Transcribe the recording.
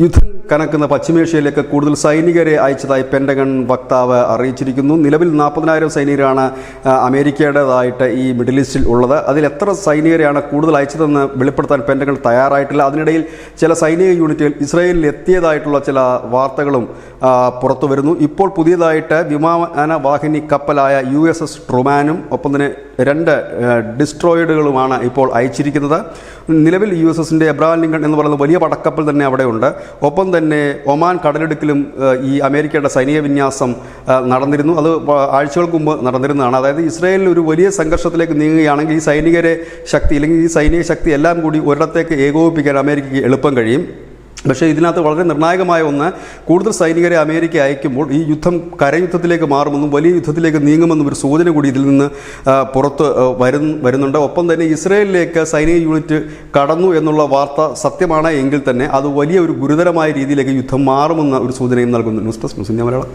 യുദ്ധം കനക്കുന്ന പശ്ചിമേഷ്യയിലേക്ക് കൂടുതൽ സൈനികരെ അയച്ചതായി പെൻറ്റഗൺ വക്താവ് അറിയിച്ചിരിക്കുന്നു. നിലവിൽ 40,000 സൈനികരാണ് അമേരിക്കയുടേതായിട്ട് ഈ മിഡിൽ ഈസ്റ്റിൽ ഉള്ളത്. അതിൽ എത്ര സൈനികരെയാണ് കൂടുതൽ അയച്ചതെന്ന് വെളിപ്പെടുത്താൻ പെൻറ്റഗൺ തയ്യാറായിട്ടില്ല. അതിനിടയിൽ ചില സൈനിക യൂണിറ്റുകൾ ഇസ്രായേലിൽ എത്തിയതായിട്ടുള്ള ചില വാർത്തകളും പുറത്തു വരുന്നു. ഇപ്പോൾ പുതിയതായിട്ട് വിമാനവാഹിനി കപ്പലായ USS ട്രൂമാനും ഒപ്പം തന്നെ 2 ഡിസ്ട്രോയിഡുകളുമാണ് ഇപ്പോൾ അയച്ചിരിക്കുന്നത്. നിലവിൽ USSൻ്റെ എബ്രഹാം ലിങ്കൺ എന്ന് പറയുന്ന വലിയ പടക്കപ്പൽ തന്നെ അവിടെയുണ്ട്. ഒപ്പം തന്നെ ഒമാൻ കടലിടുക്കിലും ഈ അമേരിക്കയുടെ സൈനിക വിന്യാസം നടന്നിരുന്നു. അത് ആഴ്ചകൾക്ക് മുമ്പ് നടന്നിരുന്നതാണ്. അതായത് ഇസ്രായേലിൽ ഒരു വലിയ സംഘർഷത്തിലേക്ക് നീങ്ങുകയാണെങ്കിൽ ഈ സൈനികരെ ശക്തി അല്ലെങ്കിൽ ഈ സൈനിക ശക്തി എല്ലാം കൂടി ഒരിടത്തേക്ക് ഏകോപിപ്പിക്കാൻ അമേരിക്കയ്ക്ക് എളുപ്പം കഴിയും. പക്ഷേ ഇതിനകത്ത് വളരെ നിർണായകമായ ഒന്ന്, കൂടുതൽ സൈനികരെ അമേരിക്ക അയക്കുമ്പോൾ ഈ യുദ്ധം കരയുദ്ധത്തിലേക്ക് മാറുമെന്നും വലിയ യുദ്ധത്തിലേക്ക് നീങ്ങുമെന്നും ഒരു സൂചന കൂടി ഇതിൽ നിന്ന് പുറത്ത് വരുന്നുണ്ട്. ഒപ്പം തന്നെ ഇസ്രായേലിലേക്ക് സൈനിക യൂണിറ്റ് കടന്നു എന്നുള്ള വാർത്ത സത്യമാണ് എങ്കിൽ തന്നെ അത് വലിയ ഒരു ഗുരുതരമായ രീതിയിലേക്ക് യുദ്ധം മാറുമെന്ന ഒരു സൂചനയും നൽകുന്നു. News desk news India Malayalam.